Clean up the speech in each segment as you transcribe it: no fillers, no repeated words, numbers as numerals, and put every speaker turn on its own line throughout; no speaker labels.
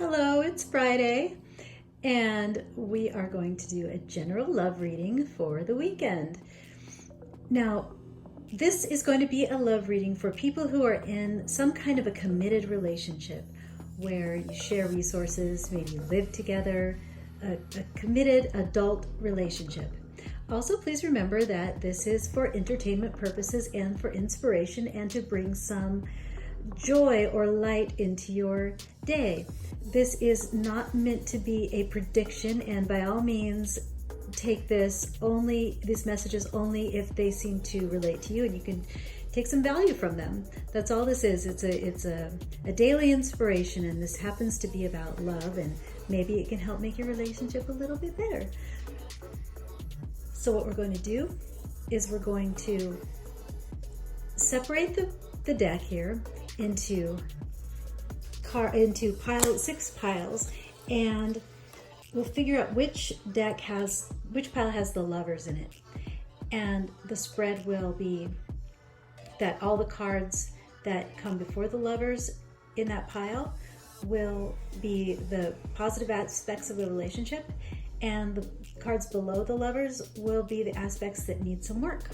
Hello, it's Friday, and we are going to do a general love reading for the weekend. Now, this is going to be a love reading for people who are in some kind of a committed relationship where you share resources, maybe live together, a committed adult relationship. Also, please remember that this is for entertainment purposes and for inspiration and to bring some joy or light into your day. This is not meant to be a prediction, and by all means take these messages only if they seem to relate to you and you can take some value from them. That's all this is. It's a daily inspiration, and this happens to be about love, and maybe it can help make your relationship a little bit better. So what we're going to do is we're going to separate the deck here into 6 piles, and we'll figure out which pile has the lovers in it. And the spread will be that all the cards that come before the lovers in that pile will be the positive aspects of the relationship, and the cards below the lovers will be the aspects that need some work.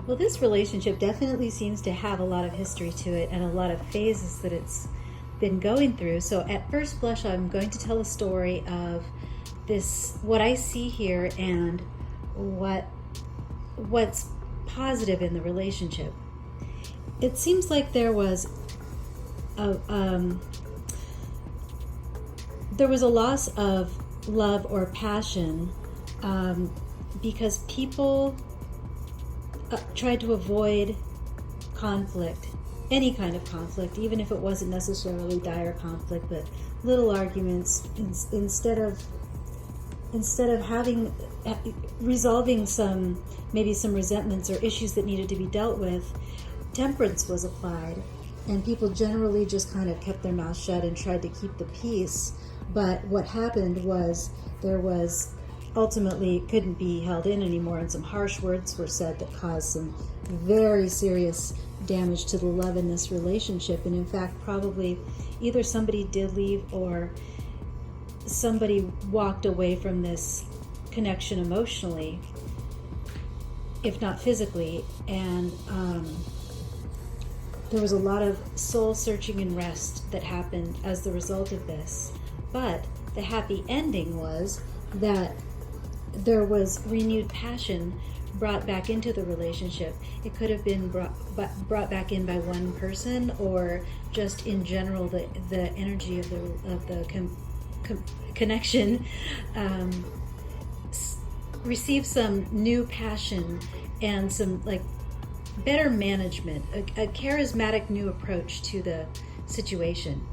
Well, this relationship definitely seems to have a lot of history to it and a lot of phases that it's been going through. So at first blush, I'm going to tell a story of what I see here and what's positive in the relationship. It seems like there was a loss of love or passion because people tried to avoid conflict, any kind of conflict, even if it wasn't necessarily dire conflict, but little arguments. Instead of resolving maybe some resentments or issues that needed to be dealt with, temperance was applied, and people generally just kind of kept their mouth shut and tried to keep the peace. But what happened was there was ultimately couldn't be held in anymore, and some harsh words were said that caused some very serious damage to the love in this relationship. And in fact, probably either somebody did leave or somebody walked away from this connection emotionally, if not physically. And there was a lot of soul searching and rest that happened as the result of this. But the happy ending was that there was renewed passion brought back into the relationship. It could have been brought back in by one person, or just in general the energy of the connection received some new passion and some better management, a charismatic new approach to the situation.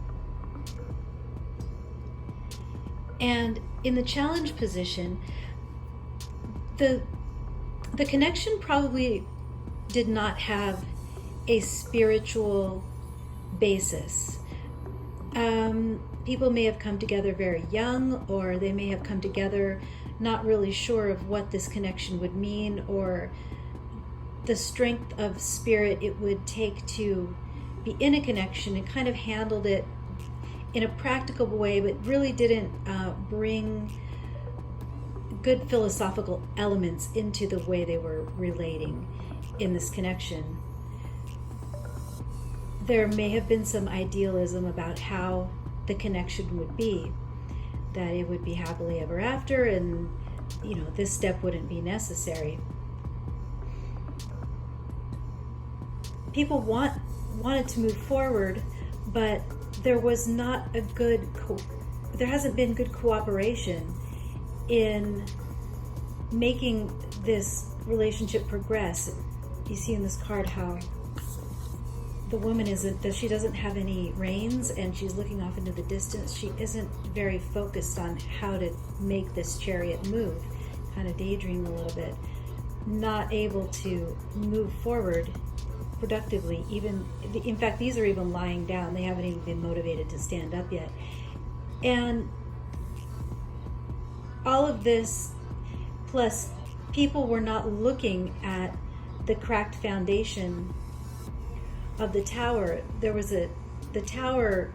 And in the challenge position, the connection probably did not have a spiritual basis. People may have come together very young, or they may have come together not really sure of what this connection would mean, or the strength of spirit it would take to be in a connection and kind of handled it in a practical way, but really didn't bring good philosophical elements into the way they were relating in this connection. There may have been some idealism about how the connection would be, that it would be happily ever after, and this step wouldn't be necessary. People wanted to move forward, but there was not a good there hasn't been good cooperation in making this relationship progress. You see in this card how the woman she doesn't have any reins, and she's looking off into the distance. She isn't very focused on how to make this chariot move, kind of daydream a little bit, not able to move forward productively. In fact, these are even lying down. They haven't even been motivated to stand up yet. And all of this, plus people were not looking at the cracked foundation of the tower. There was the tower,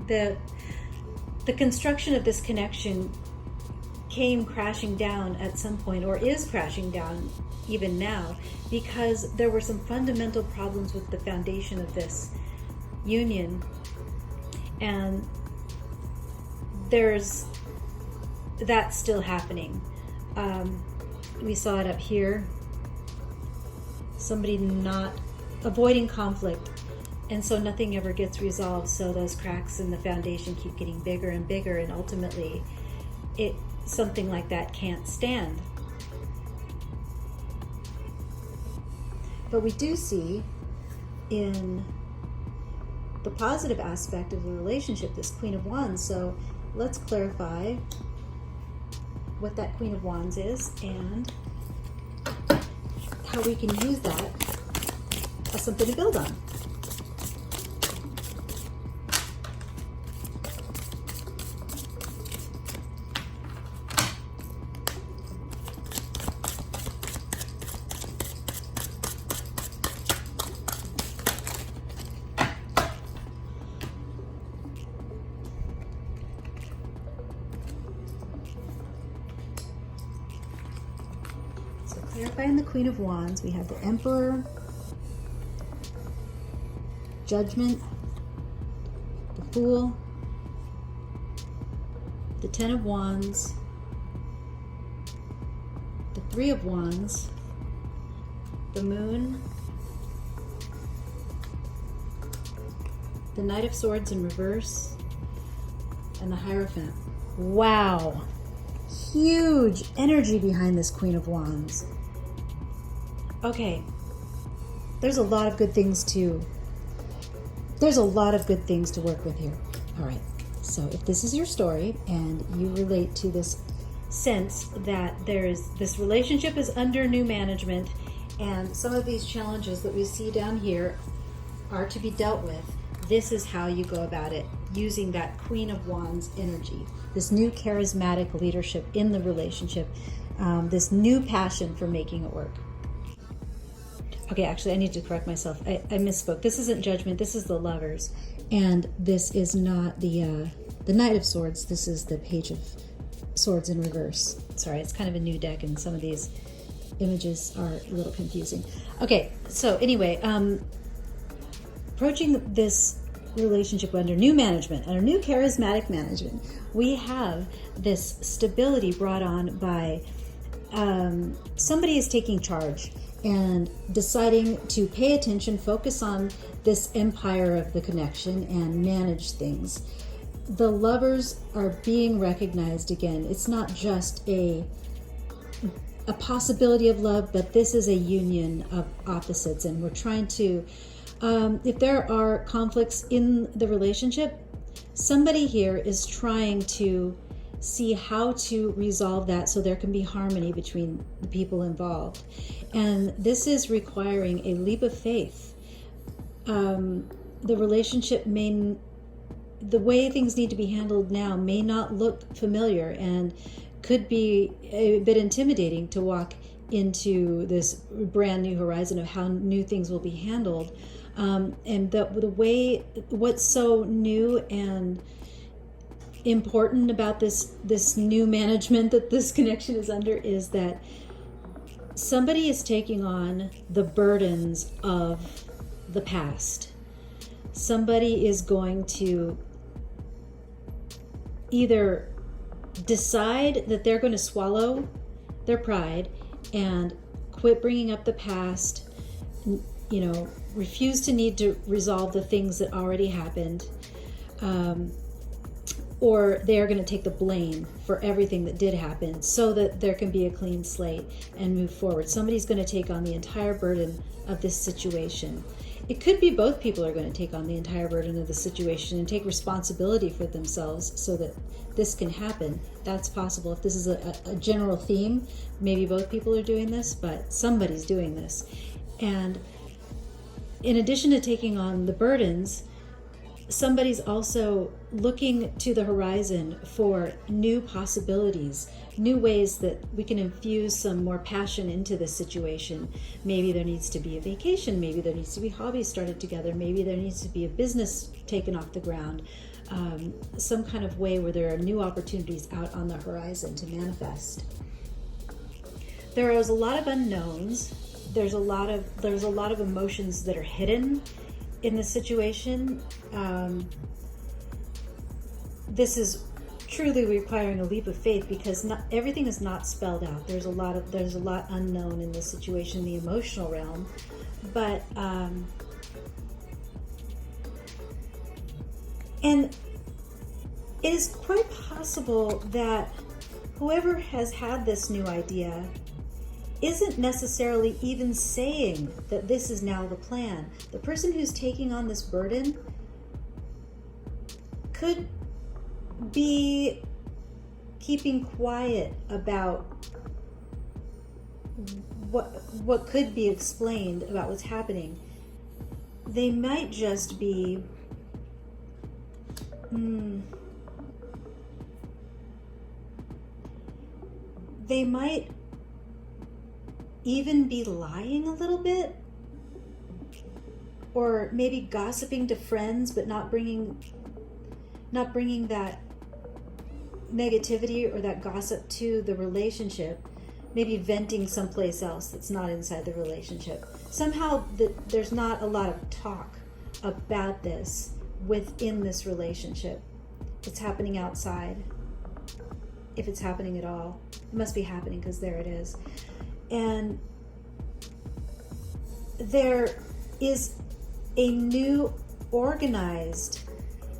the construction of this connection came crashing down at some point, or is crashing down even now, because there were some fundamental problems with the foundation of this union. And there's that's still happening. We saw it up here, somebody not avoiding conflict, and so nothing ever gets resolved, so those cracks in the foundation keep getting bigger and bigger, and ultimately something like that can't stand. But we do see in the positive aspect of the relationship this Queen of Wands. So let's clarify what that Queen of Wands is and how we can use that as something to build on. Clarifying the Queen of Wands, we have the Emperor, Judgment, the Fool, the Ten of Wands, the Three of Wands, the Moon, the Knight of Swords in reverse, and the Hierophant. Wow! Huge energy behind this Queen of Wands. Okay, there's a lot of good things to work with here. All right, so if this is your story and you relate to this sense that this relationship is under new management, and some of these challenges that we see down here are to be dealt with, this is how you go about it, using that Queen of Wands energy, this new charismatic leadership in the relationship, this new passion for making it work. Okay, actually, I need to correct myself. I misspoke. This isn't Judgment. This is the Lovers, and this is not the Knight of Swords. This is the Page of Swords in reverse. Sorry, it's kind of a new deck, and some of these images are a little confusing. Okay, so anyway, approaching this relationship under new management, under new charismatic management, we have this stability brought on by somebody is taking charge and deciding to pay attention, focus on this empire of the connection and manage things. The Lovers are being recognized again. It's not just a possibility of love, but this is a union of opposites, and we're trying to, if there are conflicts in the relationship, somebody here is trying to see how to resolve that so there can be harmony between the people involved. And this is requiring a leap of faith. The relationship the way things need to be handled now may not look familiar and could be a bit intimidating to walk into this brand new horizon of how new things will be handled. And the way, what's so new and important about this new management that this connection is under is that somebody is taking on the burdens of the past. Somebody is going to either decide that they're going to swallow their pride and quit bringing up the past, refuse to need to resolve the things that already happened, or they are going to take the blame for everything that did happen so that there can be a clean slate and move forward. Somebody's going to take on the entire burden of this situation. It could be both people are going to take on the entire burden of the situation and take responsibility for themselves so that this can happen. That's possible. If this is a general theme, maybe both people are doing this, but somebody's doing this. And in addition to taking on the burdens, somebody's also looking to the horizon for new possibilities, new ways that we can infuse some more passion into this situation. Maybe there needs to be a vacation, maybe there needs to be hobbies started together, maybe there needs to be a business taken off the ground, some kind of way where there are new opportunities out on the horizon to manifest. There is a lot of unknowns. There's a lot of emotions that are hidden in the situation. This is truly requiring a leap of faith because not everything is not spelled out. There's a lot unknown in this situation, the emotional realm, but and it is quite possible that whoever has had this new idea isn't necessarily even saying that this is now the plan. The person who's taking on this burden could be keeping quiet about what could be explained about what's happening. They might just be they might even be lying a little bit, or maybe gossiping to friends but not bringing that negativity or that gossip to the relationship, maybe venting someplace else that's not inside the relationship. Somehow there's not a lot of talk about this within this relationship. It's happening outside. If it's happening at all, it must be happening because there it is. And there is a new organized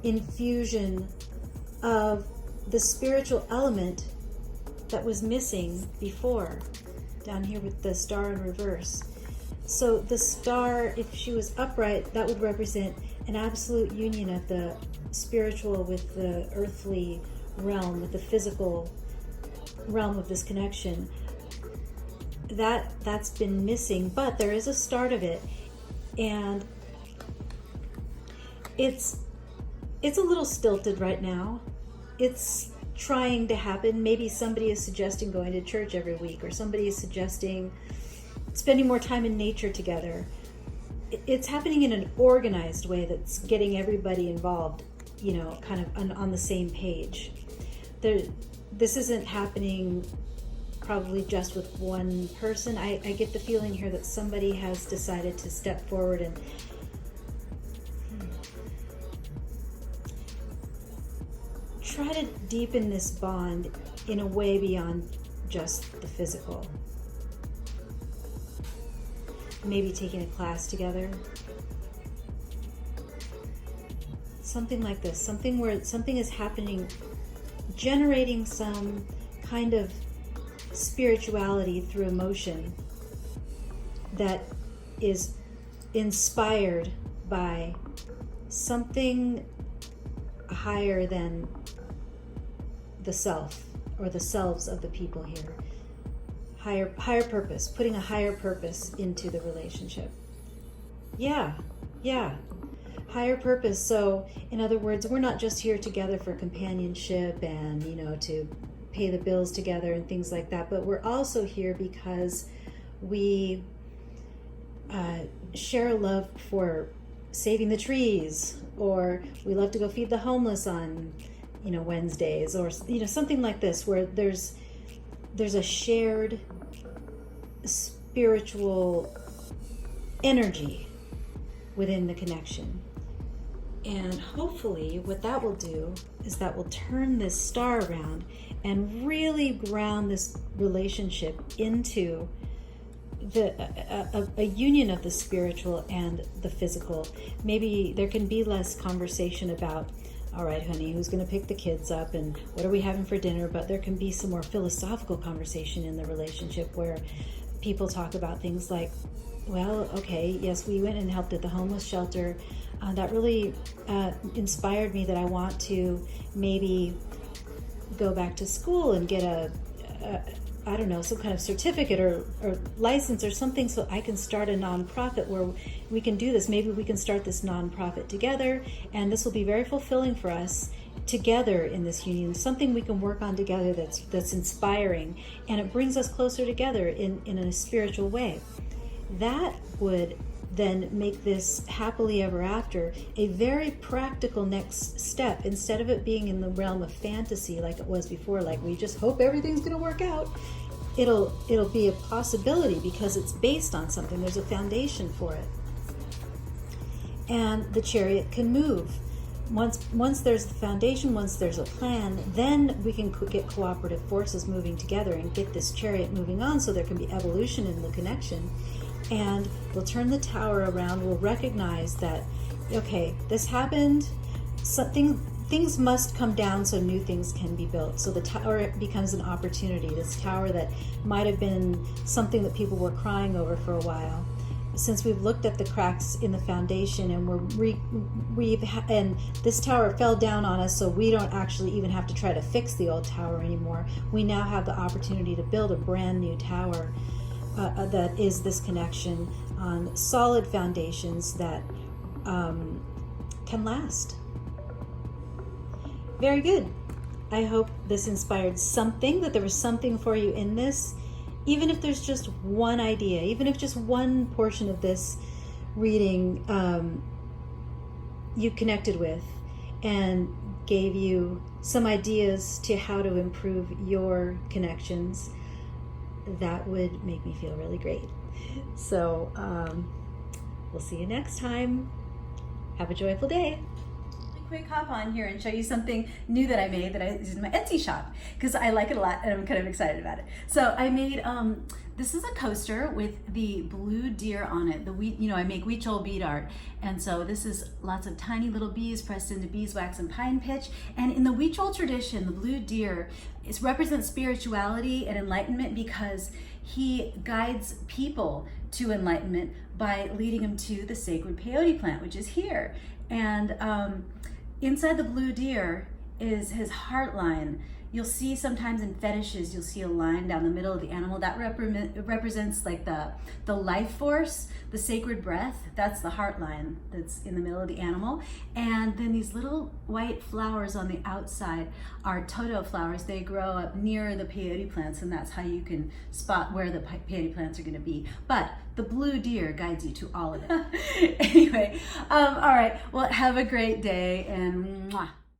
infusion of the spiritual element that was missing before, down here with the star in reverse. So the star, if she was upright, that would represent an absolute union of the spiritual with the earthly realm, with the physical realm of this connection. That's been missing, but there is a start of it, and it's a little stilted right now. It's trying to happen. Maybe somebody is suggesting going to church every week, or somebody is suggesting spending more time in nature together. It's happening in an organized way that's getting everybody involved, kind of on the same page. This isn't happening probably just with one person. I get the feeling here that somebody has decided to step forward and try to deepen this bond in a way beyond just the physical. Maybe taking a class together. Something like this. Something where something is happening, generating some kind of spirituality through emotion that is inspired by something higher than the self or the selves of the people here. Higher purpose, putting a higher purpose into the relationship. Yeah. Higher purpose. So, in other words, we're not just here together for companionship and, to pay the bills together and things like that, but we're also here because we share a love for saving the trees, or we love to go feed the homeless on, Wednesdays, or, something like this, where there's a shared spiritual energy within the connection. And hopefully what that will do is that will turn this star around and really ground this relationship into a union of the spiritual and the physical. Maybe there can be less conversation about, all right, honey, who's going to pick the kids up and what are we having for dinner? But there can be some more philosophical conversation in the relationship where people talk about things like, well, okay, yes, we went and helped at the homeless shelter. That really inspired me that I want to maybe go back to school and get I don't know, some kind of certificate or license or something, so I can start a nonprofit where we can do this. Maybe we can start this nonprofit together, and this will be very fulfilling for us together in this union, something we can work on together that's inspiring, and it brings us closer together in a spiritual way. That would then make this happily ever after a very practical next step. Instead of it being in the realm of fantasy like it was before, like we just hope everything's going to work out, it'll be a possibility because it's based on something. There's a foundation for it. And the chariot can move. Once there's the foundation, once there's a plan, then we can get cooperative forces moving together and get this chariot moving on, so there can be evolution in the connection. And we'll turn the tower around. We'll recognize that, okay, this happened. Things must come down so new things can be built. So the tower becomes an opportunity. This tower that might have been something that people were crying over for a while. Since we've looked at the cracks in the foundation and and this tower fell down on us, so we don't actually even have to try to fix the old tower anymore. We now have the opportunity to build a brand new tower that is this connection on solid foundations that can last. Very good. I hope this inspired something, that there was something for you in this, even if there's just one idea, even if just one portion of this reading you connected with and gave you some ideas to how to improve your connections. That would make me feel really great. So we'll see you next time. Have a joyful day. Quick hop on here and show you something new that I made that I did in my Etsy shop because I like it a lot and I'm kind of excited about it. So I made this is a coaster with the blue deer on it. I make wheat roll bead art, and so this is lots of tiny little bees pressed into beeswax and pine pitch. And in the wheat roll tradition, the blue deer represents spirituality and enlightenment because he guides people to enlightenment by leading them to the sacred peyote plant, which is here. And inside the blue deer is his heart line. You'll see sometimes in fetishes, you'll see a line down the middle of the animal. That represents like the life force, the sacred breath. That's the heart line that's in the middle of the animal. And then these little white flowers on the outside are toto flowers. They grow up near the peyote plants, and that's how you can spot where the peyote plants are gonna be. But the blue deer guides you to all of it. Anyway, all right, well, have a great day, and mwah.